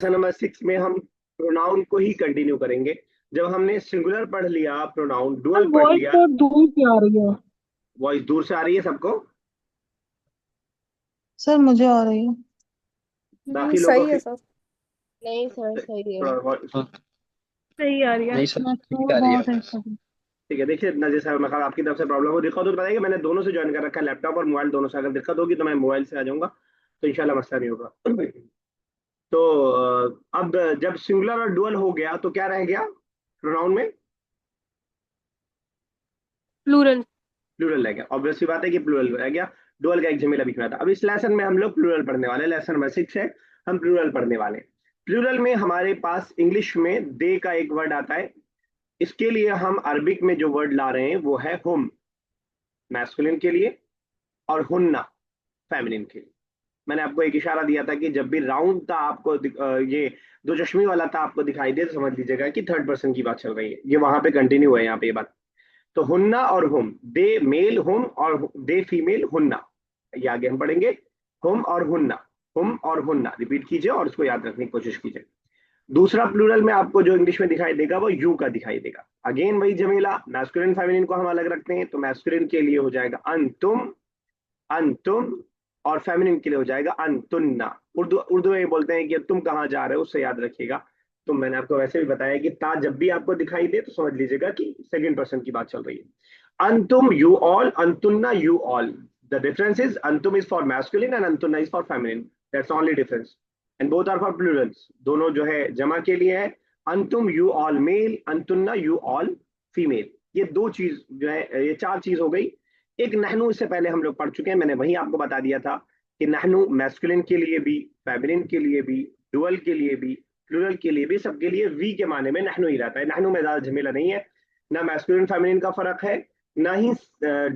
Number 6 में हम pronoun को ही कंटिन्यू करेंगे। जब हमने सिंगुलर पढ़ लिया, प्रोनाउन सर डुअल पढ़ वॉइस लिया। तो दूर से आ रही है। वॉइस दूर से आ रही है सबको? सर मुझे आ रही है। बाकी लोगों सही है की सर। नहीं सर, सही है। थोड़ा हाँ, सही आ रही है। नहीं सर, मैं ठीक शोर आ रही है बहुत है आवाज। सर। ठीक है। देखिए नजीर साहब, मतलब आपकी तरफ से प्रॉब्लम हो, दिक्कत हो तो बताइए। मैंने दोनों से ज्वाइन कर रखा है, लैपटॉप और मोबाइल दोनों से। अगर दिक्कत होगी तो मैं मोबाइल से आ जाऊंगा, तो इंशाल्लाह मसला नहीं होगा। तो अब जब सिंगुलर और डुअल हो गया तो क्या रह गया प्रोनाउन में? प्लूरल। प्लूरल रह गया। ऑब्वियस सी बात है कि प्लूरल रह गया। डुअल का एक झमेला बीच में था। अब इस लेसन में हम लोग प्लूरल पढ़ने वाले हैं। लेसन नंबर 6 है, हम प्लूरल पढ़ने वाले हैं। प्लूरल में हमारे पास इंग्लिश में दे का एक वर्ड आता है। इसके लिए हम अरबिक में जो वर्ड ला रहे हैं वो है हुम, मैस्कुलिन के लिए, और हुन्ना, फेमिनिन के लिए। मैंने आपको एक इशारा दिया था कि जब भी राउंड था आपको ये दो चश्मी वाला था आपको दिखाई दे, तो समझ लीजिएगा कि थर्ड पर्सन की बात चल रही है। ये वहां पे कंटिन्यू है, यहाँ पे ये बात। तो हुन्ना और हुम, दे मेल हुम और दे फीमेल हुन्ना। ये आगे हम पढ़ेंगे। हुम और हुन्ना, हुम और हुन्ना रिपीट कीजिए और उसको याद रखने की कोशिश कीजिए। दूसरा प्लूरल में आपको जो इंग्लिश में दिखाई देगा वो यू का दिखाई देगा। अगेन वही जमीला, मैस्कुलिन फेमिनिन को हम अलग रखते हैं। तो मैस्कुलिन के लिए हो जाएगा अंतुम, अंतुम, और फेमिनिन के लिए हो जाएगा अंतुन्ना। उर्दू उर्दू में बोलते हैं कि तुम कहाँ जा रहे हो, उससे याद रखिएगा। तो मैंने आपको वैसे भी बताया कि ता जब भी आपको दिखाई दे तो समझ लीजिएगा कि सेकंड पर्सन की बात चल रही है। अंतुम यू ऑल, अंतुन्ना you all. The difference is अंतुम इज फॉर मैस्कुलिन एंड अंतुन्ना is for feminine. That's only difference. And both are for plurals, दोनों जो है जमा के लिए है। अंतुम यू ऑल मेल, अंतुन्ना यू ऑल फीमेल। ये दो चीज जो है, ये चार चीज हो गई। एक नहनु इससे पहले हम लोग पढ़ चुके हैं, मैंने वही आपको बता दिया था कि नहनु मैस्कुलिन के लिए भी, फेमिनिन के लिए भी, डुअल के लिए भी, प्लूरल के लिए भी, सबके लिए वी के माने में नहनु ही रहता है। नहनु में ज्यादा झमेला नहीं है। ना मैस्कुलिन फेमिनिन का फर्क है, ना ही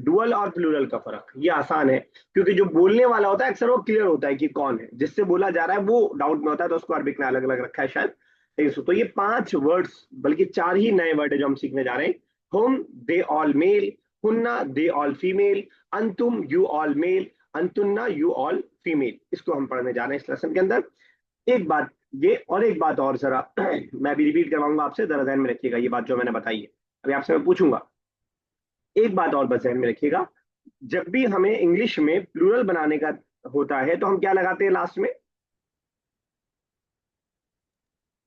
डुअल और प्लूरल का फर्क। ये आसान है, क्योंकि जो बोलने वाला होता है अक्सर वो क्लियर होता है कि कौन है। जिससे बोला जा रहा है वो डाउट में होता है, तो उसको अरबिक में अलग अलग रखा है शायद। तो ये पांच वर्ड्स, बल्कि चार ही नए वर्ड है जो हम सीखने जा रहे हैं। होम, दे ऑल मेल, हुन्ना दे ऑल फीमेल, अंतुम यू ऑल मेल, अंतुन्ना यू ऑल फीमेल। इसको हम पढ़ने जा रहे हैं इस लेसन के अंदर। एक बात ये, और एक बात और जरा मैं भी रिपीट करवाऊंगा आपसे, जरा ध्यान में रखिएगा ये बात जो मैंने बताई है। अभी आपसे मैं पूछूंगा, एक बात और बस ध्यान में रखिएगा। जब भी हमें इंग्लिश में प्लूरल बनाने का होता है तो हम क्या लगाते हैं लास्ट में?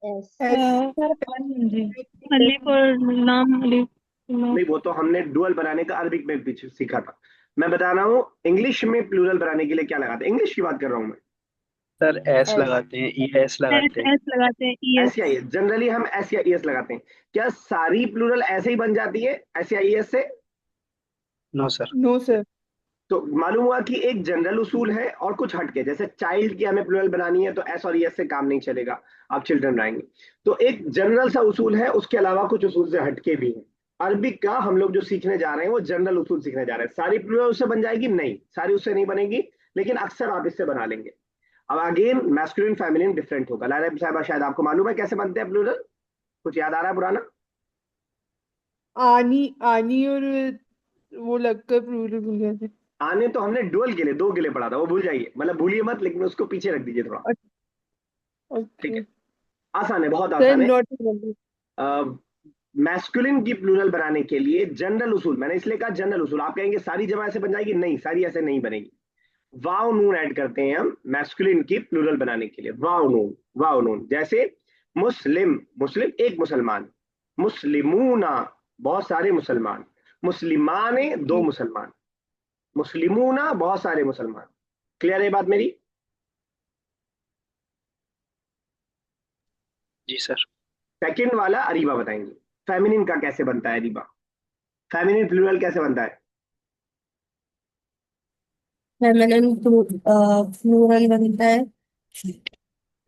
यस। सर जी, अलीफ और नाम अलीफ। नहीं, वो तो हमने डुअल बनाने का अरबिक में पीछे सीखा था। मैं बता रहा हूँ इंग्लिश में प्लूरल बनाने के लिए क्या लगाते हैं। इंग्लिश की बात कर रहा हूँ मैं। Sir S S. लगाते हैं, ई एस एस लगाते हैं। एस लगाते हैं, ई एस या एस। एस, जनरली हम एस या एस लगाते हैं। क्या सारी प्लूरल ऐसे ही बन जाती है एस या एस से? No sir. No sir. तो मालूम हुआ कि एक जनरल उसूल है और कुछ हटके। जैसे चाइल्ड की हमें प्लूरल बनानी है तो एस और एस से काम नहीं चलेगा, आप चिल्ड्रन बनाएंगे। तो एक जनरल सा उसूल है, उसके अलावा कुछ उसूल से हटके भी है। अरबिक का हम लोग जो सीखने जा रहे हैं वो जनरल उसूल सीखने जा रहे हैं। सारी प्लूरल उससे बन जाएगी? नहीं, सारी उससे नहीं बनेगी, लेकिन अक्सर आप इससे बना लेंगे। अब अगेन मैस्कुलिन फेमिनिन डिफरेंट होगा। लाला साहब शायद आपको मालूम है कैसे बनते हैं प्लूरल? कुछ याद आ रहा है पुराना? आनी आनी और वो लगकर प्लूरल भूल गए थे। आने तो हमने डुअल के लिए, दो के लिए पढ़ा था, वो भूल जाइए, मतलब भूलिए मत, लेकिन उसको पीछे रख दीजिए थोड़ा। ठीक ओके। है, आसान है, बहुत सर आसान है। नॉट। मैस्कुलिन की प्लूरल बनाने के लिए जनरल उसूल, मैंने इसलिए कहा जनरल उसूल। आप कहेंगे सारी जगह ऐसे बन जाएगी, नहीं, सारी ऐसे नहीं बनेगी। वाव नून ऐड करते हैं हम मैस्कुलिन की प्लूरल बनाने के लिए। वाव नून, वाव नून। जैसे मुस्लिम, मुस्लिम एक मुसलमान, मुस्लिमूना बहुत सारे मुसलमान, मुस्लिमाने दो ओके। मुसलमान, मुस्लिमूना बहुत सारे मुसलमान। क्लियर है बात मेरी? जी सर। सेकंड वाला अरीबा बताएंगे, फेमिनिन का कैसे बनता है अरीबा। फेमिनिन प्लूरल कैसे बनता है? फेमिनिन प्लूरल बनता है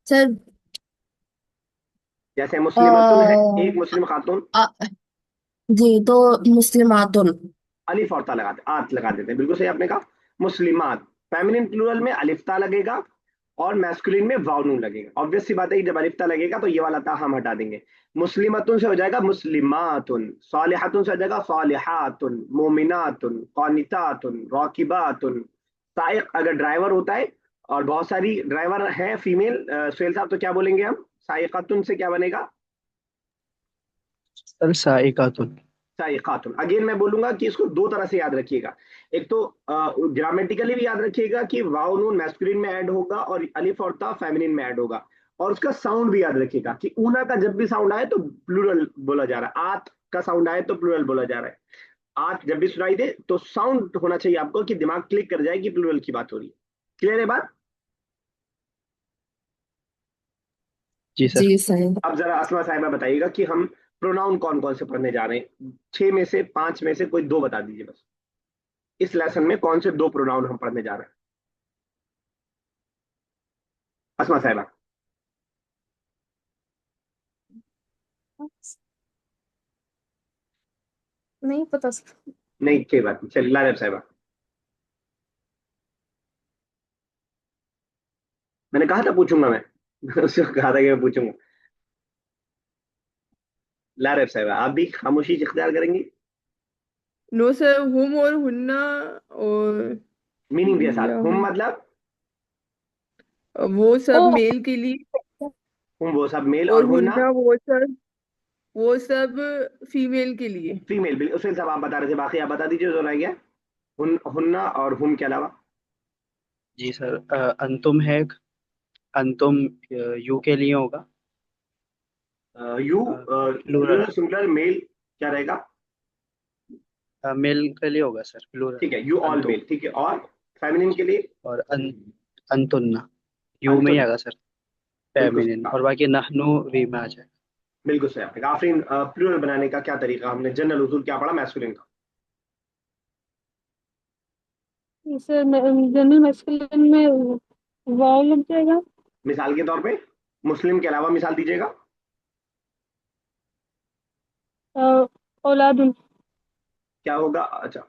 सर। जैसे अ, मुस्लिमतुन है, एक मुस्लिम खातून। अ, जी तो मुस्लिमातुन। अलिफ और ता लगाते, आत लगा देते हैं, बिल्कुल सही आपने कहा। मुस्लिमात, फेमिनिन प्लूरल में अलिफ ता लगेगा और मैस्कुलिन में वाव नून लगेगा। ऑब्वियस सी बात है कि जब अलिफ ता लगेगा तो ये वाला ता हम हटा देंगे। मुस्लिमतुन से हो जाएगा मुस्लिमातुन, सालिहतुन से हो जाएगा सालिहातुन, मोमिनातुन, कानितातुन, राकिबातुन। साइक अगर ड्राइवर होता है और बहुत सारी ड्राइवर हैं फीमेल। सुहेल साहब, तो क्या बोलेंगे हम? साइकातुन से क्या बनेगा? सर साइकातुन। साई खातून। अगेन मैं बोलूंगा कि इसको दो तरह से याद रखिएगा। एक तो ग्रामेटिकली भी याद रखिएगा कि वाव नून मैस्कुलिन में ऐड होगा और अलिफ और ता फेमिनिन में ऐड होगा। और उसका साउंड भी याद रखिएगा कि ऊना का जब भी साउंड आए तो प्लूरल बोला जा रहा है, आत का साउंड आए तो प्लूरल बोला जा रहा है। आत जब भी सुनाई दे तो साउंड होना चाहिए आपको कि दिमाग क्लिक कर जाए कि प्लूरल की बात हो रही है। क्लियर है बात? जी सर। जी सर। अब जरा असमा साहिबा बताइएगा कि हम प्रोनाउन कौन कौन से पढ़ने जा रहे हैं। छह में से पांच में से कोई दो बता दीजिए बस। इस लेसन में कौन से दो प्रोनाउन हम पढ़ने जा रहे हैं? असमा साहिबा। नहीं पता सर। नहीं, कोई बात नहीं, चलिए लारेब साहिबा। मैंने कहा था पूछूंगा मैं। उसको कहा था कि मैं पूछूंगा। लारेब साहिबा, आप भी खामोशी इख्तियार करेंगी? नो सर, हुम और हुन्ना और मीनिंग के या साथ। हुम मतलब वो ओ। सब मेल के लिए, हुम वो सब मेल, और और हुन्ना हुन्ना वो सब फीमेल के लिए। फीमेल। बिल्कुल उसमें सब आप बता रहे थे, बाकी आप बता दीजिए जो रह गया। हुन्ना और हुम के अलावा। जी सर, अंतुम है। अंतुम यू के लिए होगा। You plural. Plural singular male क्या रहेगा? मेल के लिए होगा सर, प्लूरल। ठीक है, यू ऑल अंतुम। मेल। ठीक है, और फेमिनिन के लिए? और अंतुन्ना यू में ही अंतुन। आएगा सर, बिल्कुल फेमिनिन। सही और कहा। बाकी नहनु री में आ जाएगा। बिल्कुल सही आपने कहा। आफरीन, प्लूरल बनाने का क्या तरीका? हमने जनरल उसूल क्या पढ़ा मैस्कुलिन का? सर जनरल मैस्कुलिन में वाव लग जाएगा। मिसाल के तौर पे मुस्लिम के अलावा मिसाल दीजिएगा। औलादुन। क्या होगा? अच्छा,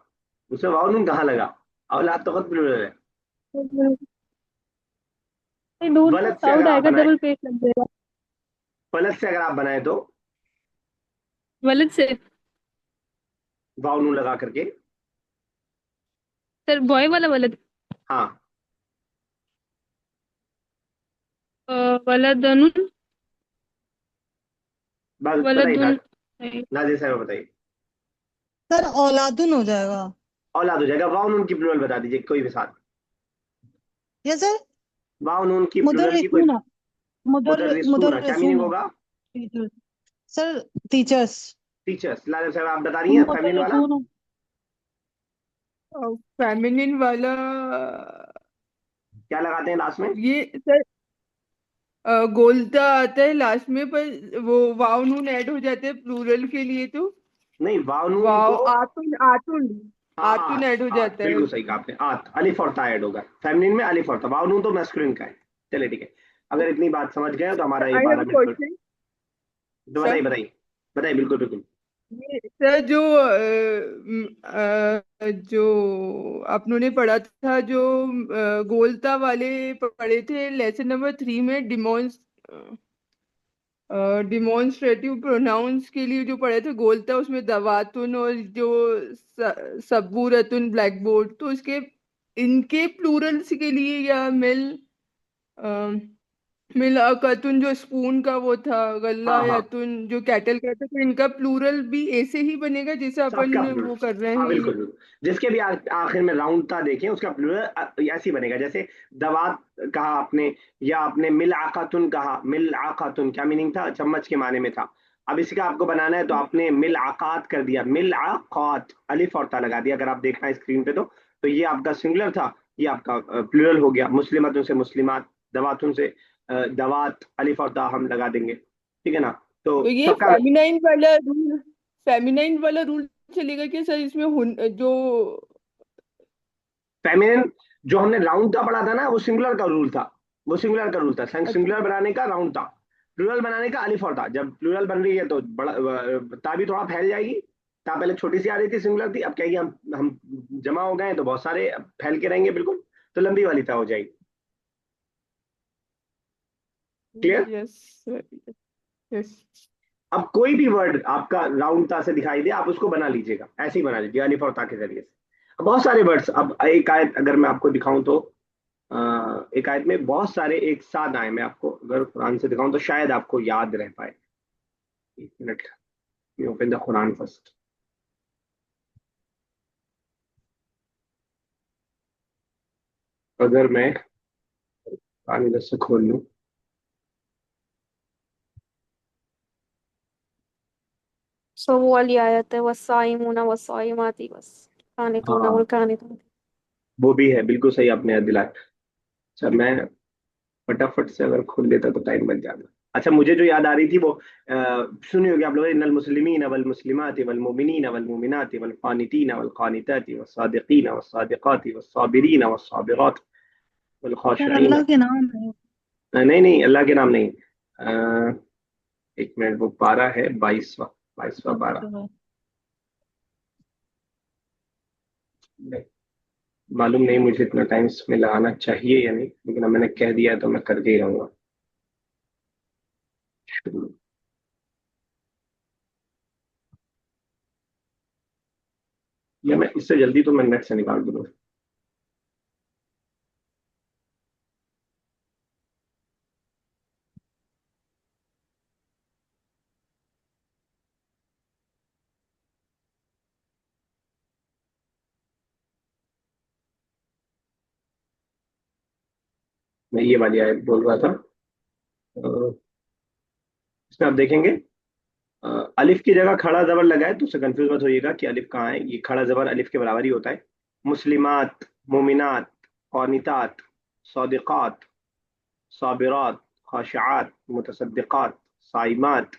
उसमें वाव नून कहाँ लगा? औलाद तो खुद प्लूरल है। दूर से वलद से अगर साउंड आप आएगा, बनाए, डबल पेश लग जाएगा। वलद से अगर आप बनाए तो वलद से। वाव नून लगा करके। सर बॉय वाला वलद। हाँ, वलदनुन। बस बताइए वलदुन। नाजिर साहब बताइए। सर औलादुन हो जाएगा। औलाद हो जाएगा। वाव नून की प्लूरल बता दीजिए कोई मिसाल। Yes sir. वाव नून की प्लूरल की कोई। मुदर्रिसूना। मुदर्रिसूना क्या मीनिंग मुदर्रिसूना। होगा? टीचर। Sir teachers. टीचर्स। लाजिर साहब आप बता रही हैं फेमिनिन वाला? मुदर्रिसूना। फेमिनिन वाला क्या लगाते हैं लास्ट में? ये सर गोलता आता है लास्ट में, पर वो वाव नून ऐड हो जाते हैं प्लूरल के लिए तो नहीं, वाव नून वाव को। आतुन आतुन हाँ आतुन आत, ऐड हो आत जाता है बिल्कुल सही कहा उसमें। आपने। आत अलिफ और ता ऐड होगा फेमिनिन में। अलिफ और ता। वाव नून तो मैस्कुलिन का है। चलिए ठीक है। अगर इतनी बात समझ गए तो हमारा ये आई हैव 12 मिनट। क्वेश्चन तो बताइए सर। बताइए। बताइए बिल्कुल बिल्कुल। ये सर जो आपने ने पढ़ा था, जो गोलता वाले पढ़े थे लेसन नंबर 3 में, डिमॉन्स्ट्रेटिव प्रोनाउंस के लिए जो पढ़े थे गोलता, उसमें दवातुन और जो सबूरतुन ब्लैक बोर्ड, तो इसके इनके प्लूरल्स के लिए या मिलाकतुन जो स्पून का वो था, गल्ला हाँ हाँ, यातुन जो कैटल का था, तो इनका प्लूरल भी ऐसे ही बनेगा जैसे सबका अपन प्लूरल। वो कर रहे हाँ हैं बिल्कुल ये। बिल्कुल। जिसके भी आखिर में राउंड था देखें उसका प्लूरल ऐसे ही बनेगा जैसे दवात कहा आपने, या आपने मिल आकातुन कहा। मिल आकातुन क्या मीनिंग था? चम्मच के माने में था। अब इसका आपको बनाना है तो आपने मिल आकात कर दिया। मिल आकात अलिफ और ता लगा दिया। अगर आप देखना स्क्रीन पे तो ये आपका सिंगुलर था, ये आपका प्लूरल हो गया। मुस्लिमतुन से मुस्लिमात, दवातुन से दवात, अलिफ और ता हम लगा देंगे। ठीक है ना? तो तो ये सबका फेमिनाइन वाला रूल चलेगा क्या सर इसमें? जो फेमिनिन जो हमने राउंड का पढ़ा था ना वो सिंगुलर का रूल था। वो सिंगुलर का रूल था। अच्छा, सिंगुलर बनाने का राउंड था। प्लूरल बनाने का अलिफ और था। जब प्लूरल बन रही है तो बड़ा ता भी थोड़ा फैल जाएगी। ता पहले छोटी सी आ रही थी, सिंगुलर थी। अब क्या है कि हम जमा हो गए हैं तो बहुत सारे अब फैल के रहेंगे बिल्कुल। तो लंबी वाली ता हो जाएगी। क्लियर? Yes yes. अब कोई भी वर्ड आपका राउंड ता से दिखाई दे आप उसको बना लीजिएगा। ऐसे ही बना लीजिए अलिफ और ता के जरिए से। अब बहुत सारे वर्ड्स, अब एक आयत अगर मैं आपको दिखाऊं तो एक आयत में बहुत सारे एक साथ आए, मैं आपको अगर कुरान से दिखाऊं तो शायद आपको याद रह पाए। एक minute, open the Quran first. अगर मैं कुरान इधर से खोल लूं, सो वो वाली आयत है, वस्साइमुना वस्साइमाती वस्कानितूना हाँ वल्कानितात। वो भी है, बिल्कुल सही आपने याद दिलाया। अच्छा मैं फटाफट से अगर खोल लेता तो टाइम बच जाता। अच्छा मुझे जो याद आ रही थी वो सुनी होगी आप लोगों ने, इन्नल मुस्लिमीन वल मुस्लिमात वल मुमिनीन वल मुमिनात वल कानितीन वल कानितात वस सादिकीन वस सादिकात वस साबिरीन वस साबिरात वल सर खाशिईन। अल्लाह के नाम है। नहीं नहीं, अल्लाह के नाम नहीं। एक मिनट, वो पारा है 22वां, 22वां पारा। तो नहीं, मालूम नहीं मुझे इतना टाइम इसमें लगाना चाहिए या नहीं, लेकिन अब मैंने कह दिया है तो मैं करके ही रहूंगा। शुरू। या मैं इससे जल्दी तो मैं नेट से निकाल दूंगा। मैं ये वाली आयत बोल रहा था। इसमें आप देखेंगे अलिफ की जगह खड़ा जबर लगा है, तो उससे कंफ्यूज मत होइएगा कि अलिफ कहाँ है। ये खड़ा जबर अलिफ के बराबर ही होता है। मुस्लिमात, मोमिनात, कॉनितात, सौदिकात, साबिरात, खाशिआत, मुतसद्दिकात, साइमात।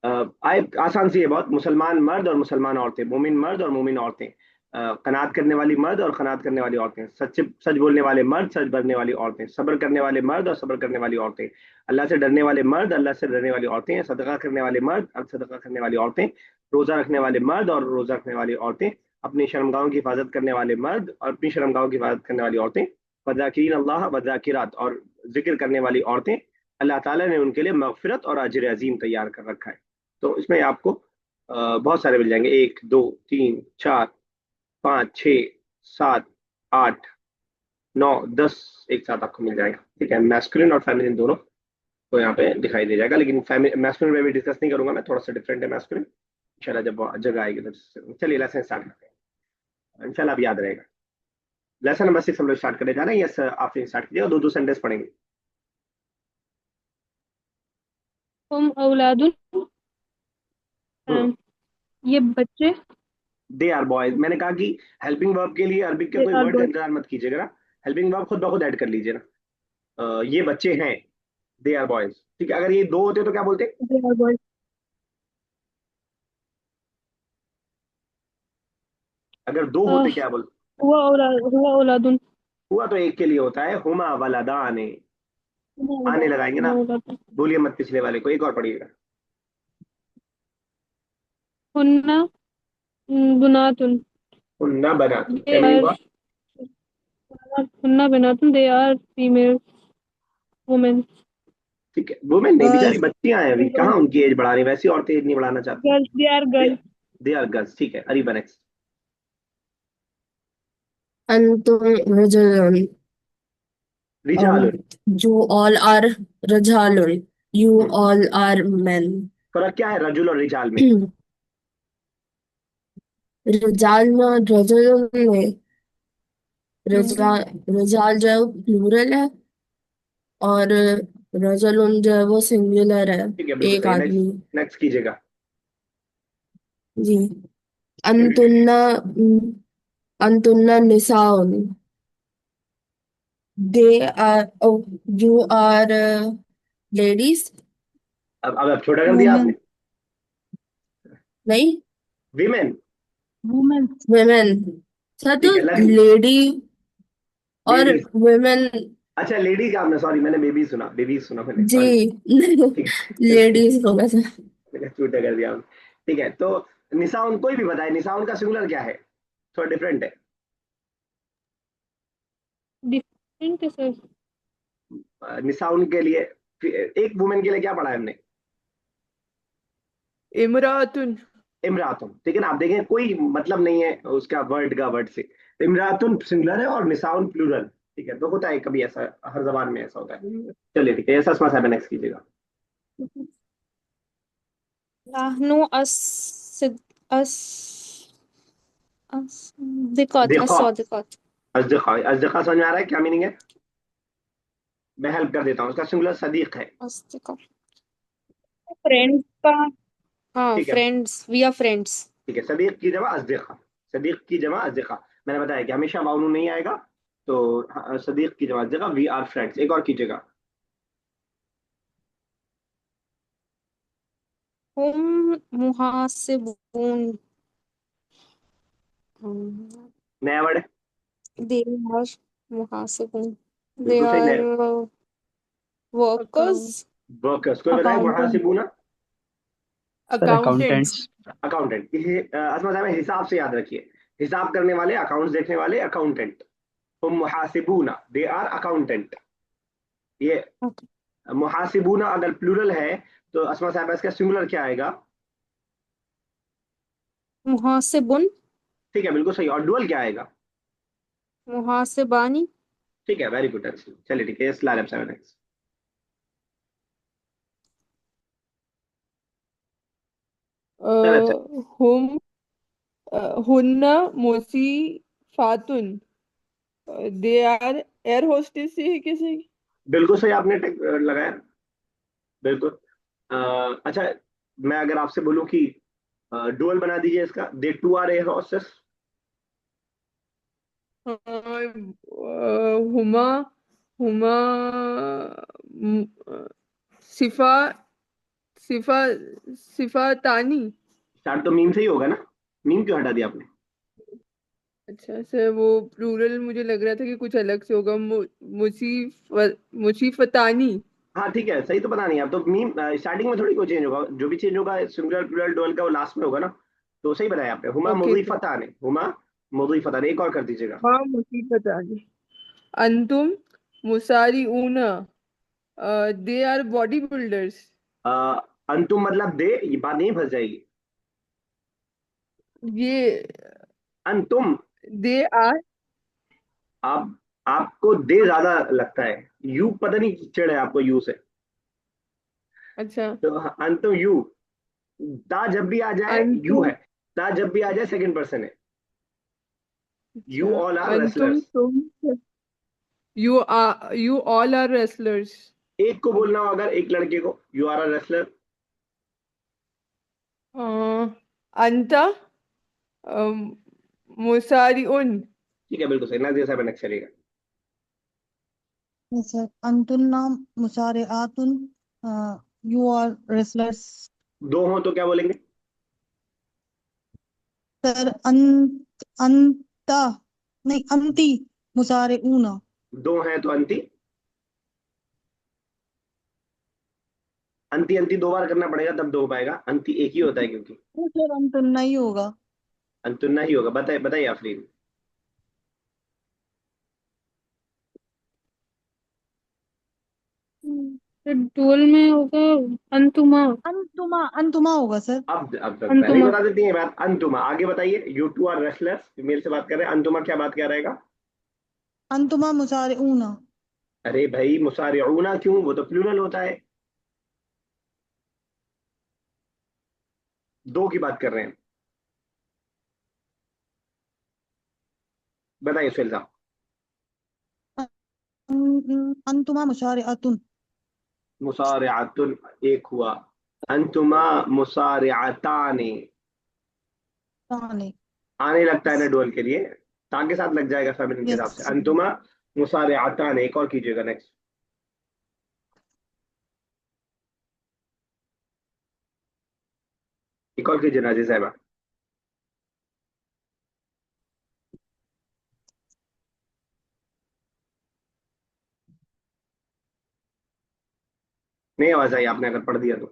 आयत आसान सी है बहुत। मुसलमान मर्द और मुसलमान औरतें, मोमिन मर्द और मोमिन औरतें, कनात करने वाली मर्द और कनात करने वाली औरतें, सच सच बोलने वाले मर्द, सच बोलने वाली औरतें, सब्र करने वाले मर्द और सब्र करने वाली औरतें, अल्लाह से डरने वाले मर्द, अल्लाह से डरने वाली औरतें, सदका करने वाले मर्द और सदका करने वाली औरतें, रोजा रखने वाले मर्द और रोजा रखने वाली औरतें, अपनी शर्मगाहों की हिफाजत करने वाले मर्द और अपनी शर्मगाहों की हिफाजत करने वाली औरतें, वजाकिरीन अल्लाह वजाकिरात, और जिक्र करने वाली औरतें। अल्लाह ताला ने उनके लिए मगफिरत और अजर अजीम तैयार कर रखा है। तो इसमें आपको बहुत सारे मिल जाएंगे, 1 2 3 4 5 6 7 8 9 10, एक साथ आपको मिल जाएगा। ठीक है, मैस्कुलिन और फेमिनिन दोनों तो यहाँ पे दिखाई दे जाएगा, लेकिन मैस्कुलिन में भी डिस्कस नहीं करूंगा मैं, थोड़ा सा डिफरेंट है मैस्कुलिन। इंशाल्लाह जब जगह आएगी तो चलिए लेसन स्टार्ट करते हैं, इंशाल्लाह अब याद रहेगा। लेसन नंबर 6 हम लोग स्टार्ट करने जा रहे हैं। यस आप स्टार्ट कीजिए और दो दो सेंटेंस पढ़ेंगे। हम औलादुन, हम्म, ये बच्चे। They are boys. मैंने कहा कि हेल्पिंग वर्ब के लिए अरबिक के दे कोई आर वर्ड का बॉयज। इंतजार मत कीजिएगा ना, हेल्पिंग वर्ब खुद ब खुद ऐड कर लीजिए ना। ये बच्चे हैं, दे आर बॉयज। ठीक है, अगर ये दो होते तो क्या बोलते? They are boys. अगर दो होते क्या बोलते? हुआ औलादुन। हुआ तो एक के लिए होता है, हुमा वलदाने, आने लगाएंगे ना। हुआ औलादुन। बोलिए मत पिछले वाले को, एक और पढ़िएगा। हुन्ना बुनातुन। उन्ना बना, दे क्या मीनिंग आर हुआ? हुन्ना बनातुन, दे आर फीमेल वुमेन। ठीक है, वुमेन नहीं, बेचारी गर्ल्स। बच्चियां हैं, अभी कहाँ उनकी एज बढ़ानी, वैसी औरतें एज नहीं बढ़ाना चाहती। Girls, they are girls. They are girls. ठीक है, Areeba next. अंतुम रजलुन, Rijal. you all are रजालुन, you all are men। फर्क क्या है रजुल और रिजाल में? रजाल में रजलुन में रजा रजाल जो है वो प्लूरल है, और रजलुन जो है वो सिंगुलर है, ठीक है, बिल्कुल एक सही। नेक्स्ट, आदमी। नेक्स्ट कीजिएगा। जी। अंतुन्ना अंतुन्ना निसाउन, they are, oh, you are ladies। अब छोटा कर दिया आपने। वुमेन। नहीं, विमेन। वुमेन। women। सर तो ठीक है, लड़की, लेडी और लेडीज। women। अच्छा लेडीज का आपने, सॉरी मैंने बेबी सुना, बेबी सुना मैंने, जी। सॉरी। ठीक है। लेडीज होगा सर। मैंने छूटा कर दिया आपने। ठीक है, तो निसाउन कोई भी बताए, निसाउन का सिंगुलर क्या है? थोड़ा डिफरेंट है। डिफरेंट है सर। निसाउन के लिए एक वुमेन के लिए क्या पढ़ा है हमने? इमरातुन। इमरातुन। ठीक है ना, आप देखें कोई मतलब नहीं है उसका वर्ड का वर्ड से। इमरातुन सिंगुलर है और निसाउन प्लूरल। ठीक है, तो होता है कभी ऐसा, हर जबान में ऐसा होता है। चलिए ठीक है, ऐसा अस्मा साहब नेक्स्ट कीजिएगा। नहनु अस अस्दिकात देखो, अस्सादिकात। अजदका, अजदका समझ में आ रहा है क्या मीनिंग है? मैं हेल्प कर देता हूँ, उसका सिंगुलर सदीक है। अस्दिका फ्रेंड्स का। हाँ, ठीक है, फ्रेंड्स, वी आर फ्रेंड्स। ठीक है, सदीक की जमा अजदका, सदीक की जमा अजदका। मैंने बताया कि हमेशा वाउन नहीं आएगा, तो सदीक की जमा अजदका, वी आर फ्रेंड्स। एक और कीजिएगा। हम मुहासिबून। नया वर्ड है। They are मुहासिबून। दे बिल्कुल सही, आर नया। वर्कर्स। अकाउंट वर्कर्स, कोई बताए अकाउंटेंट। मुहासिबूना? Sir accountants. अकाउंटेंट्स। अकाउंटेंट, इसे असमा साहब हिसाब से याद रखिए। हिसाब करने वाले, अकाउंट्स देखने वाले अकाउंटेंट। हम मुहासिबूना, दे आर अकाउंटेंट। ये मुहासिबूना अगर प्लूरल है तो असमा साहब इसका सिंगुलर क्या आएगा? मुहासिबुन। ठीक है, बिल्कुल सही। और डुअल क्या आएगा? मुहासिबानी। ठीक है, वेरी गुड। चलिए ठीक है, स्लाइड 7x। चलो अच्छा। हुम हुन्ना मोसी फातुन। दे आर एयर होस्टेस ही है किसी। बिल्कुल सही आपने लगाया, बिल्कुल। अच्छा, मैं अगर आपसे बोलूं कि डुअल बना दीजिए इसका, they two are air hostess. हुमा हुमा सिफा सिफा सिफातानी। स्टार्ट तो मीम से ही होगा ना? मीम क्यों हटा दिया आपने? अच्छा सर, वो प्लूरल मुझे लग रहा था कि कुछ अलग से होगा। मुसीफतानी। हाँ ठीक है, सही तो पता नहीं, आप तो मीम स्टार्टिंग में थोड़ी कोई चेंज होगा, जो भी चेंज होगा सिंगुलर प्लूरल डुअल का वो लास्ट में होगा ना। तो सही बताया आपने, हुमा ओके सर। मुजीफता ने, हुमा मुजीफता ने। एक और कर दीजिएगा। हाँ, मुसीफतानी। अंतुम मुसारिऊना। They are body builders. Uh, अंतुम मतलब दे, ये बात नहीं फंस जाएगी। ये अंतुम, दे आर। आप, आपको दे ज्यादा लगता है, यू पता नहीं चिड़ है आपको यू से। अच्छा। तो अंतुम यू, ता जब भी आ जाए यू है, अंतुम। ता जब भी आ जाए सेकंड पर्सन है। अच्छा। यू ऑल आर अंतुम रेसलर्स। तुम। You all are wrestlers. एक को बोलना हो अगर, एक लड़के को, यू आर अ रेसलर। अंता मुसारिउन। ठीक है, बिल्कुल सही। नजर साहब नेक्स्ट चलेगा। Yes, sir. अंतुन्ना मुसारिआतुन, यू आर रेसलर्स। दो हो तो क्या बोलेंगे? सर अंता, नहीं अंती मुसारिऊना। दो हैं तो अंति, अंति अंति दो बार करना पड़ेगा तब दो हो पाएगा, अंति एक ही होता है क्योंकि। तो सर अंतुन्ना ही होगा। अंतुन्ना ही होगा। बताइए बताइए आफरीन। तो डुअल में होगा अंतुमा। अंतुमा, अंतुमा होगा सर। अब तक पहले ही अंतुमा। बता देती है बात। अंतुमा, आगे बताइए। यू टू आर रेसलर्स, मेरे से बात कर रहे हैं। अंतुमा क्या बात क्या रहेगा? अंतुमा मुसारिऊना। अरे भाई, मुसारिऊना क्यों, वो तो प्लूरल होता है। दो की बात कर रहे हैं। बताइए सुहेल साहब। अंतुमा मुसारिआतुन। मुसारिअतुन एक हुआ, अंतुमा मुसारिअताने। ताने। आने लगता है ना डुअल के लिए, ता के साथ लग जाएगा फेमिनिन के हिसाब से। यस। अंतुमा मुसारिअताने। एक और कीजिएगा नेक्स्ट। एक और कीजिए नाजी साहबा। नहीं आवाज आई आपने अगर पढ़ दिया तो।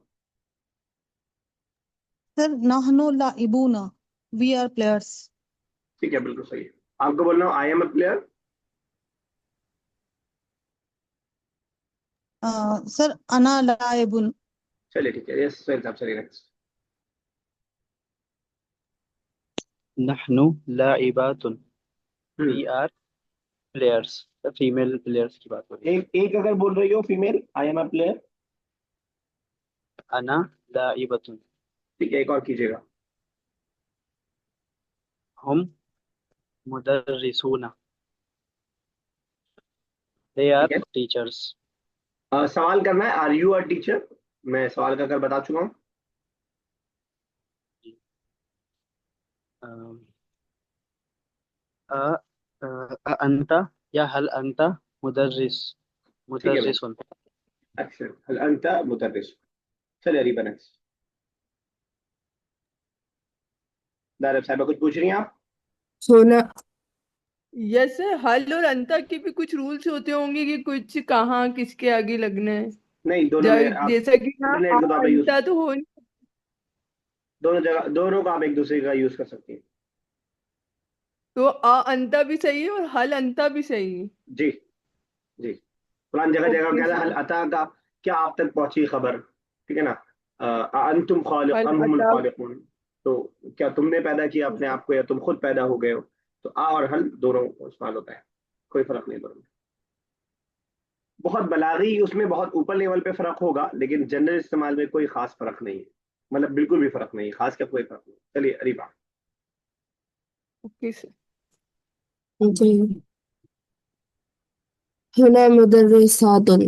सर नहनु लाइबूना, वी आर प्लेयर्स। ठीक है, बिल्कुल सही है। आपको बोलना I am a player. Sir अना लाइबुन। चलिए ठीक है, यस सुहेल साहब चलिए नेक्स्ट। नहनु लाइबातुन। Hmm. We are players, female players की बात हो रही एक एक अगर बोल रही हो female, I am a player. है। अना लाइबतुन। ठीक है, एक और कीजिएगा। हम मुदर्रिसूना। दे आर ठीक है। टीचर्स। सवाल करना है, आर यू अ टीचर? मैं सवाल का कर बता चुका हूँ। अंता या हल अंता मुदर्रिस ठीक है भाई, मुदर्रिसुन। अच्छा, हल अंता मुदर्रिस। चलिए अरीबा नेक्स्ट। दारब साहब कुछ पूछ रही हैं आप? सोना। यस सर, हल और अंता के भी कुछ रूल्स होते होंगे कि कुछ कहाँ किसके आगे लगना है। नहीं, दोनों में आप जैसा कि यहाँ इंटरनेट को तो आप यूज, अंता तो हो नहीं। दोनों जगह दोनों का आप एक दूसरे का यूज कर सकती हैं। तो अंता भी सही है और हल अंता भी सही है। जी, जी। कुरान जगह जगह ओके कहता है हल सर। अता का, क्या आप तक पहुंची खबर? ठीक है ना। अंतुम खालिक हल अम हुमुल अता। खालिकून। तो क्या तुमने पैदा किया अपने आप को या तुम खुद पैदा हो गए हो? तो आ और हल दोनों इस्तेमाल होता है, कोई फर्क नहीं दोनों में। बहुत बलागी उसमें बहुत ऊपर लेवल पे फर्क होगा, लेकिन जनरल इस्तेमाल में कोई खास फर्क नहीं है। मतलब बिल्कुल भी फर्क नहीं है, खास क्या कोई फर्क नहीं। चलिए अरीबा। Okay sir. जी। हुना मुदर्रिसातुन।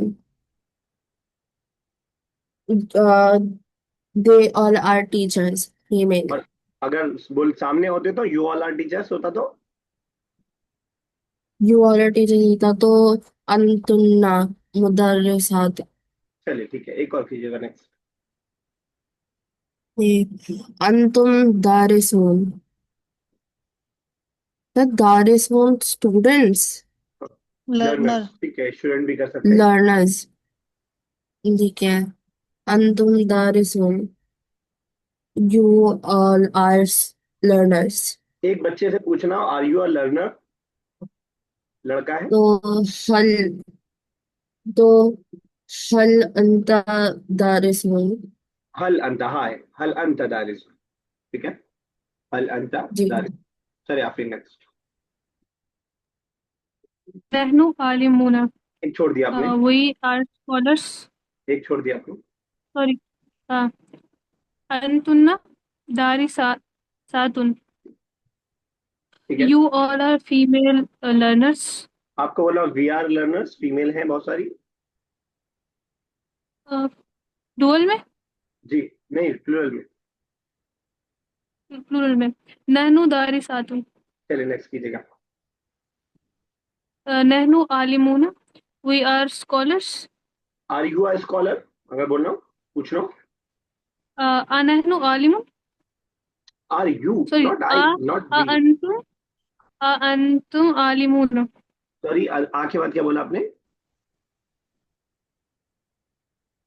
They all are teachers female. और अगर बोल सामने होते तो यू ऑल आर टीचर्स होता तो। यू ऑल आर टीचर्स होता तो अंतुन्ना मुदर्रिसात। चलिए ठीक है, एक और कीजिएगा नेक्स्ट। अंतुम दारिसून। द दारिसून स्टूडेंट्स। लर्नर्स, learner, ठीक है, स्टूडेंट भी कर सकते हैं। लर्नर्स। ठीक है। अंतुम दारिसून। You all are learners. एक बच्चे से पूछना आर यू अ लर्नर, लड़का है। तो हल तो हल अंता दारिसून। हल अंत, हाय हल अंत दारिस। ठीक है, हल अंत जी। दारिस। चलिए आप नेक्स्ट। नहनु आलिमूना, एक छोड़ दिया आपने, वी आर स्कॉलर्स। एक छोड़ दिया आपने। सॉरी, अंतुन्ना दारी सातुन, ठीक है, you all are female learners. आपको बोला वी आर लर्नर्स, फीमेल हैं बहुत सारी। डुअल में, जी, नहीं प्लूरल में। प्लूरल में। नहनु दारी सातुन, चलिए नेक्स्ट कीजिएगा। नहनु आलिमूना, we are scholars. Are you a scholar, अगर बोल रहा हूँ, पूछ रहा हूँ। नहनु आलिमून, are you, sorry, not I, not we. अंतुम, अंतुम आलिमूना, सॉरी, आ के बाद क्या बोला आपने?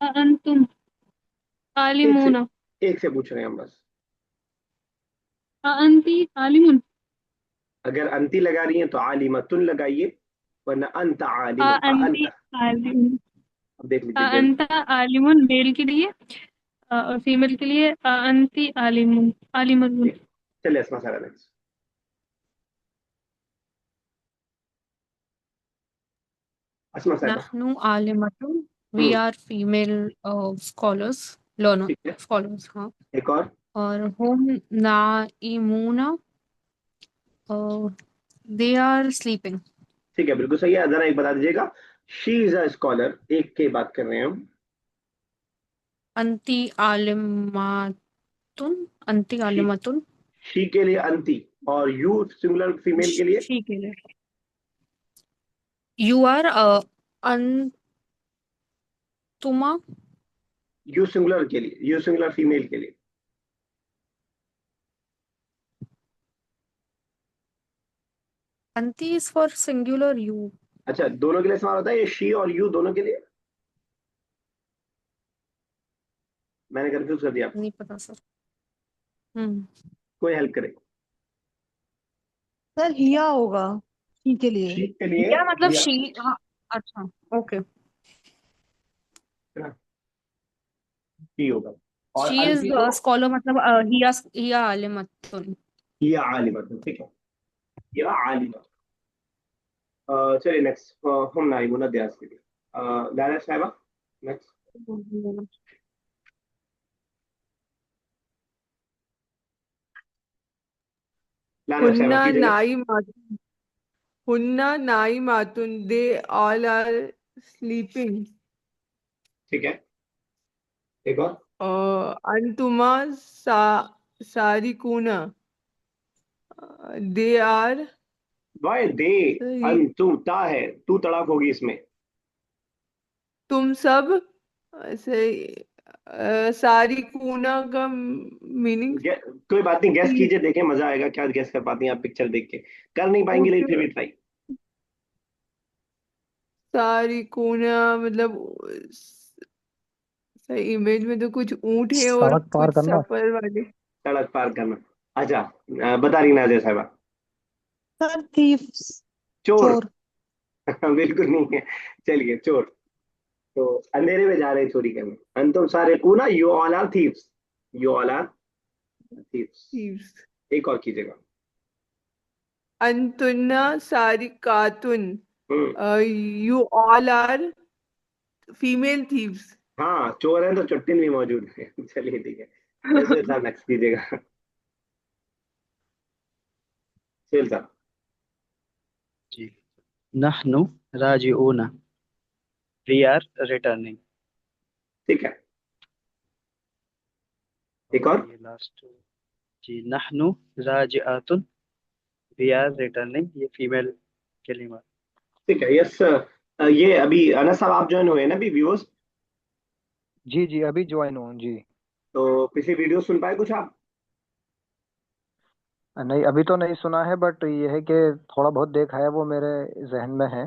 अंतुम एक से, आलिमूना, एक से पूछ रहे हैं हम बस। अंती आलिमुन, अगर अंती लगा रही हैं तो आलिमतुन लगाइए, वरना अंत आलिमुन, अंत। अंती आलिमुन, अब देख लीजिए जेंट। अंता आलिमुन मेल के लिए, और फीमेल के लिए अंती आलिमुन, आलिमुन। चलिए अस्मा सारा नेक्स्ट। अस्मा साहबा। Nahnu alimatun. We hmm, are female scholars, learner ठीक है, scholars, हाँ. एक और। और hum naimuna. They are sleeping. ठीक है, बिल्कुल सही है, जरा एक बता दीजिएगा। शी इज अ स्कॉलर, एक के बात कर रहे हैं हम। Anti alimatun. Anti she, alimatun. She के लिए अंती, और यू सिंगुलर फीमेल के लिए। She के लिए. You are antuma. You singular के लिए, यू सिंगुलर फीमेल के लिए। Anti is for singular you. अच्छा, दोनों के लिए सवाल होता है ये, शी और यू दोनों के लिए? मैंने कंफ्यूज कर दिया आपको। नहीं पता सर. हम्म. कोई हेल्प करे? सर हिया होगा ही के लिए। शी के लिए क्या मतलब या, she? हाँ. अच्छा. Okay. शी होगा। और She is अंती को scholar मतलब हिया alimatun. या आलिमत, ठीक है, या आलिमत। चलिए नेक्स्ट, हम नाइमुना दयास के लिए लाला साहिबा, नेक्स्ट। लाला साहिबा हुन्ना कीजिएगा। नाई मातुन, हुन्ना नाई मातुन, दे ऑल आर स्लीपिंग। ठीक है, एक और। अंतुमा सा सारिकूना, दे आर, वाई दे, सही, अन तू ता है, तू तड़ाक होगी इसमें। तुम सब, सही, सारिकूना का मीनिंग, कोई बात नहीं, गेस कीजिए, देखें मजा आएगा, क्या गेस कर पाती हैं आप पिक्चर देख के। कर नहीं पाएंगे ऊँट, लेकिन फिर भी ट्राई। सारिकूना मतलब सही, इमेज में तो कुछ ऊँट है और सड़क पार कुछ करना। सफर वाले। सड़क पार करना। अच्छा, बता रही नाजिया साहिबा। Sir, thieves. चोर। Chor. बिल्कुल नहीं है। चलिए चोर। तो अंधेरे में जा रहे हैं चोरी करने। अंतुम सारे कूना, you all are thieves. You all are thieves. thieves. एक और कीजिएगा। अंतुन्ना सारिकातुन, hmm. You all are female thieves. हाँ, चोर है तो चुट्टिन भी मौजूद है। चलिए ठीक है, वैसे साहब नेक्स्ट कीजिएगा। सेल साहब। जी, नहनु राजिऊना, वी आर रिटर्निंग। ठीक है, एक और। और ये लास्ट, जी, नहनु राजिआतुन, वी आर रिटर्निंग, ये फीमेल केलिमा। ठीक है, यस। ये अभी अनस साहब आप ज्वाइन हुए हैं ना अभी व्यूअर्स? जी जी, अभी ज्वाइन हूँ जी। तो पिछली वीडियो सुन पाए कुछ आप? नहीं, अभी तो नहीं सुना है, बट ये है कि थोड़ा बहुत देखा है, वो मेरे जहन में है।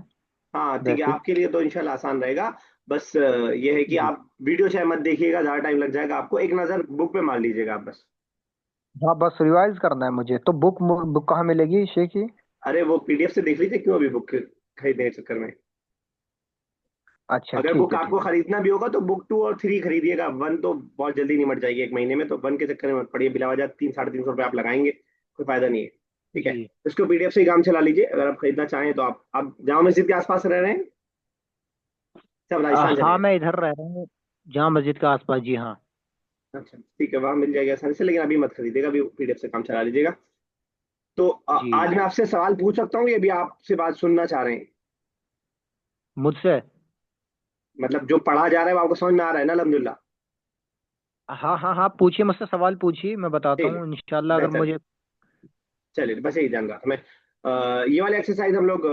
हाँ ठीक है, बेसिक। आपके लिए तो इंशाल्लाह आसान रहेगा। बस ये है कि जी। आप वीडियो चाहे मत देखिएगा, ज्यादा टाइम लग जाएगा आपको, एक नजर बुक पे मार लीजिएगा आप बस। हाँ, बस रिवाइज करना है मुझे, तो बुक बुक कहाँ मिलेगी शेख की? अरे वो पीडीएफ से देख लीजिए, क्यों अभी बुक खरीदने के चक्कर में। अच्छा, अगर ठीक बुक है आपको ठीक है। खरीदना भी होगा तो बुक 2 और 3 खरीदिएगा, 1 तो बहुत जल्दी निमट जाएगी एक महीने में, तो 1 के चक्कर में मत पड़िए, बिला वजह 300-350 रुपये आप लगाएंगे, कोई फायदा नहीं है। ठीक है, जी। इसको पीडीएफ से ही काम चला लीजिए, अगर आप खरीदना चाहें तो। आप जामा मस्जिद के आसपास रह रहे हैं? सब राजस्थान चले हाँ, गए? मैं इधर रह रहा हूँ, जहाँ मस्जिद के आसपास, जी हाँ। अच्छा ठीक है, वहां मिल जाएगा आसानी से, लेकिन अभी मत खरीदिएगा, अभी पीडीएफ से काम चला लीजिएगा। तो जी आज मैं जी। आपसे सवाल पूछ सकता हूँ, ये भी आपसे बात सुनना चाह रहे हैं? मुझसे? मतलब जो पढ़ा जा रहा है वो आपको समझ में आ रहा है ना, अल्हम्दुलिल्लाह? हाँ हाँ हाँ, पूछिए, मुझसे सवाल पूछिए, मैं बताता चलिए, हूँ इंशाल्लाह, अगर बेहतर। मुझे। चलिए बस यही जान रहा था मैं। ये वाले एक्सरसाइज हम लोग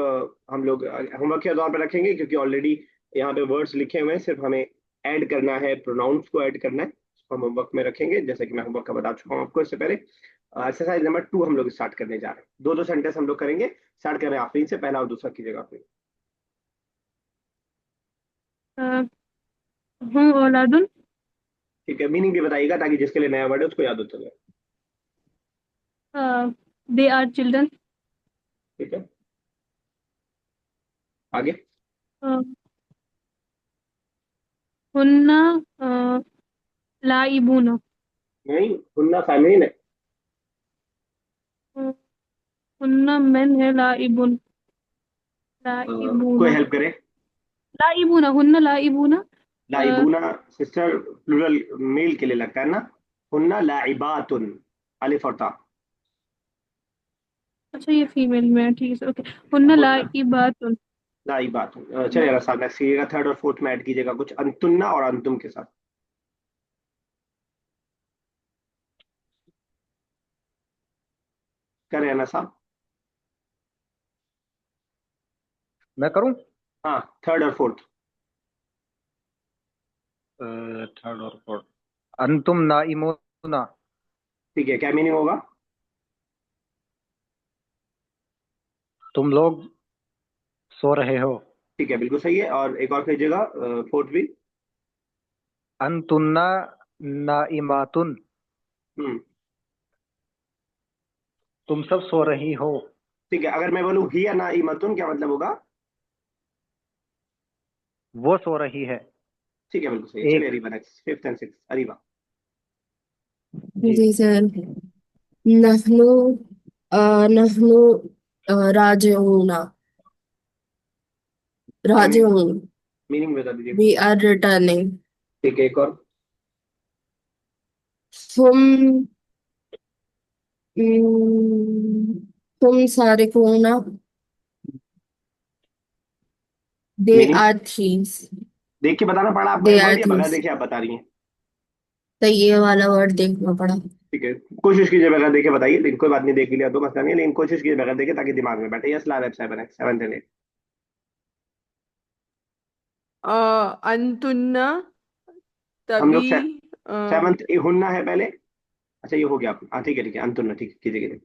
होमवर्क के तौर पर रखेंगे, क्योंकि ऑलरेडी यहाँ पे वर्ड्स लिखे हुए हैं, सिर्फ हमें ऐड करना है, प्रोनाउंस को ऐड करना है, उसको हम होमवर्क में रखेंगे, जैसे कि मैं होमवर्क का बता चुका हूँ आपको इससे पहले। एक्सरसाइज नंबर 2 हम लोग स्टार्ट करने जा रहे हैं, दो दो सेंटेंस हम लोग करेंगे। स्टार्ट करें आफरीन से, पहला और दूसरा कीजिएगा आफरीन। हूँ औलादुन, ठीक है, मीनिंग भी बताइएगा ताकि जिसके लिए नया वर्ड है उसको याद हो चले। दे आर चिल्ड्रन, ठीक है, आगे। हुन्ना लाइबूना, नहीं, हुन्ना फेमिनिन है। हुन्ना मेन है, लाइबुन, कोई लाइबूना, हेल्प करे? लाइबूना, हुन्ना लाइबूना। लाइबूना सिस्टर प्लूरल मेल के लिए लगता है ना। हुन्ना लाइबातुन, अलिफ और ता। अच्छा ये फीमेल में है, ठीक है सर, ओके। हुन्ना हुन्ना लाइबातुन, लाइबातुन। चलिए रसा, नेक्स्ट कीजिएगा, थर्ड और फोर्थ में ऐड कीजिएगा कुछ अंतुन्ना और अंतुम के साथ। करें ना साहब? मैं करूँ? हाँ, थर्ड और फोर्थ। थर्ड और फोर्थ। अंतुम नाइमुना। ठीक है, क्या मीनिंग होगा? तुम लोग सो रहे हो। ठीक है, बिल्कुल सही है, और एक और कीजिएगा, फोर्थ भी। अंतुन्ना नाइमातुन। हम्म। तुम सब सो रही हो। ठीक है, अगर मैं बोलूँ हिया ना इमतुन, क्या मतलब होगा? वो सो रही है। ठीक है, बिल्कुल सही है। चलिए एक। Areeba next, fifth and six, Areeba. जी। जी सर। नहनु नहनु राजिऊना, राजू मीनिंग बता दीजिए। We are returning. ठीक है, एक और। तुम हम्म, तुम सारिकूना दे मीनिंग आर थीव्स। देख के बताना पड़ा आपको दे ये आर वर्ड, या बगैर थीव्स, देखे आप बता रही हैं? तो ये वाला वर्ड देखना पड़ा। ठीक है, कोशिश कीजिए बगैर देखे बताइए, लेकिन कोई बात नहीं, देख लिया तो मसला नहीं है, लेकिन कोशिश कीजिए बगैर देखे ताकि दिमाग में बैठे। यस, लाल 7 है, 7 एंड 8। अंतुन्ना हम तभी लोग 7th हुन्ना है पहले। अच्छा, ये हो गया हाँ, ठीक है ठीक है, अंतुन्ना, ठीक है, कीजिए कीजिए।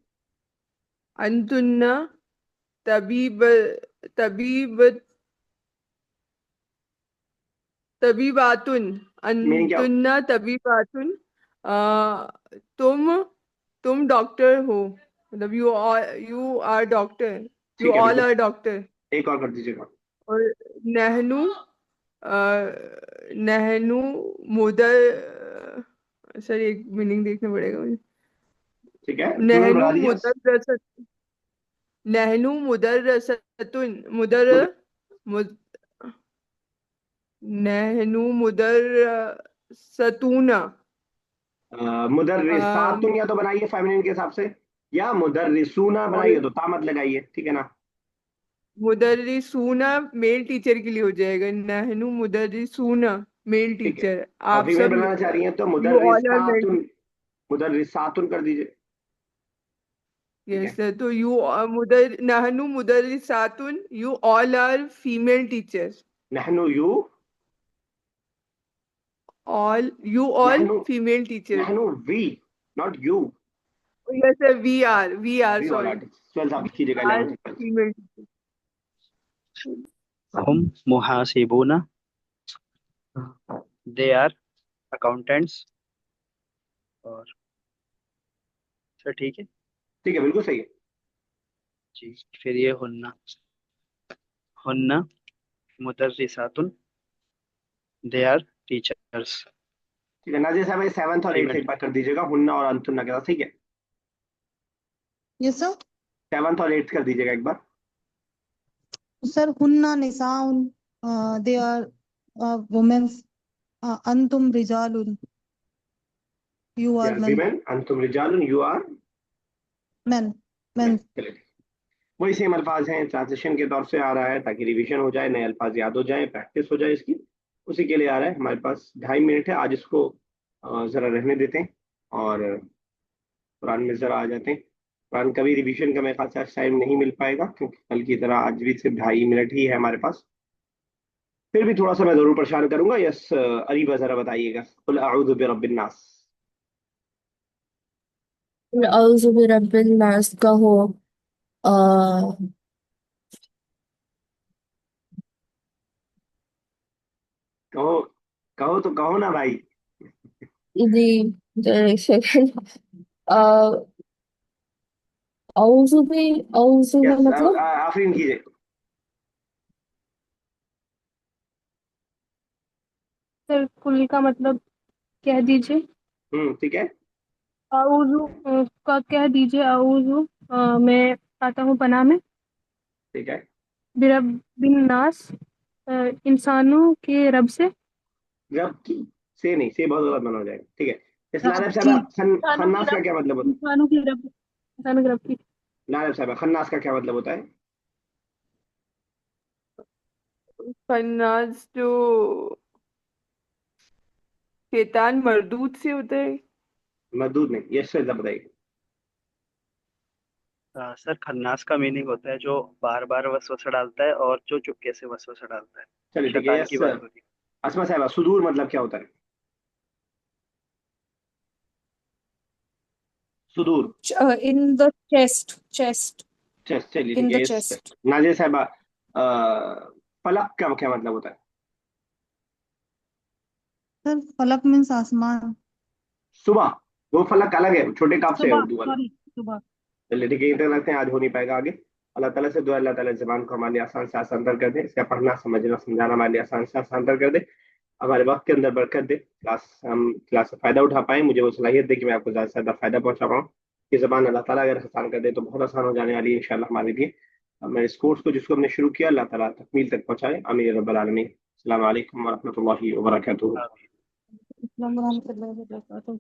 अंतुन्ना तबीब तबीब तबीबातुन मीनिंग क्या? अंतुन्ना तबीबातुन। तुम डॉक्टर हो, मतलब यू आर डॉक्टर, यू ठीक है, ऑल बिल्कुल। Are doctor. एक और कर दीजिएगा। और नहनु नहनु मुदर, सर एक मीनिंग देखना पड़ेगा मुझे। ठीक है, प्लूरल नहनु बना दीजिए। मुदर्रस नहनु मुदर्रसतुन मुदर मुद- मुद नहनु मुदर्रसतूना। मुदर्रिसातुन या तो बनाइए फेमिनिन के हिसाब से, या मुदर्रिसूना और बनाइए तो ता मत लगाइए, ठीक है ना? मुदर्रिसूना मेल टीचर के लिए हो जाएगा। नहनु मुदर्रिसूना मेल ठीक है, टीचर। और आप फीमेल सब, बनाना चाह रही हैं तो यू ऑल आर मेल। मुदर्रिसातुन, मुदर्रिसातुन कर दीजिए। ठीक यस है, सर, तो यू नहनु मुदर्रिसातुन, you all are female teachers. नहनु यू, ऑल नहनु, फीमेल टीचर्स। नहनु we, not you. Yes sir, we are we वाला सॉरी, 12 आप कीजिएगा, आर 11 12। Female teachers. हम मुहासिबूना दे आर अकाउंटेंट्स। और सर ठीक है ठीक है, बिल्कुल सही है। जी। फिर ये हुन्ना हुन्ना मुदर्रिसातुन दे आर टीचर्स। ठीक है, नाजिर साहब, 7th और 8th फीमेल। एक बार कर दीजिएगा, हुन्ना और अंतुन्ना के साथ, ठीक है? Yes sir. 7th और 8th कर दीजिएगा एक बार। सर हुन्ना निसाउन, दे आर वुमेन्स, अंतुम रिजालुन, you they are are men. Women, अंतुम रिजालुन, you are men. Man. Men. चलिए, वही सेम अल्फाज हैं, ट्रांजिशन के तौर से आ रहा है ताकि रिवीजन हो जाए, नए अल्फाज याद हो जाए, प्रैक्टिस हो जाए इसकी, उसी के लिए आ रहा है। हमारे पास 2.5 मिनट है आज, इसको जरा रहने देते हैं और कुरान में जरा आ जाते हैं। कुरान का भी रिवीजन का मेरे ख्याल से आज टाइम नहीं मिल पाएगा, क्योंकि कल की तरह आज भी सिर्फ 2.5 मिनट ही है हमारे पास। फिर भी थोड़ा सा मैं जरूर परेशान करूंगा। यस, अरीबा जरा बताइएगा, कुल अऊज़ु बिरब्बिन नास। औज़ु बिरब्बिन नास का हो। आ, कहो, कहो तो कहो ना भाई। जी, एक सेकंड। औज़ु भी, औज़ु का यस, मतलब आफरीन कीजिए। सर कुल का मतलब कह दीजिए। ठीक है। आऊज़ु का कह दीजिए। आऊज़ु मैं आता हूँ पनाह में ठीक है, बिरब्बिन नास, इंसानों के रब से। रब की, से नहीं, से बहुत गलत बना हो जाएगा, ठीक है। इस रब लालब की, साहब, इंसानों की खन्नास का रब, क्या मतलब होता इंसानों की रब, इंसानों के रब की। है? लालब साहब, खन्नास का क्या मतलब होता है? फन्नास जो शैतान मरदूत से होता है। मदूद नहीं, यस सर, बताइए। सर खन्नास का मीनिंग होता है जो बार बार वसवसा डालता है और जो चुपके से वसवसा डालता है। चलिए ठीक है, शैतान यस की बात सर। होती असमा साहब, सुदूर मतलब क्या होता है? सुदूर, In the chest, चलिए in ठीक है, the यस। chest. नाजिर साहब, फलक का क्या मतलब होता है? सर फलक मीन्स आसमान। सुबह, वो फलक अलग है, छोटे काफ से है सुबह, उर्दू वाला। सॉरी, सुबह. चलिए ठीक है, यहीं तक रखते हैं, आज हो नहीं पाएगा आगे। अल्लाह ताला से दुआ, अल्लाह ताला ज़बान को हमारे लिए आसान से आसान तर कर दे, इसका पढ़ना समझना समझाना हमारे लिए आसान से आसान तर कर दे, हमारे वक्त के अंदर बरकत दे, हम क्लास से फायदा उठा पाए, मुझे वो सलाहियत दे कि मैं आपको ज़्यादा से ज़्यादा फायदा पहुंचा पाऊँ। ये ज़बान अल्लाह ताला अगर आसान कर दे तो बहुत आसान हो जाने वाली है इंशाल्लाह हमारे लिए। हमारे इस कोर्स को जिसको हमने शुरू किया, अल्लाह ताला तकमील तक पहुंचाए, आमीन या रब्बल आलमीन। अस्सलाम वालेकुम व रहमतुल्लाहि व बरकातुहू। अस्सलाम वालेकुम।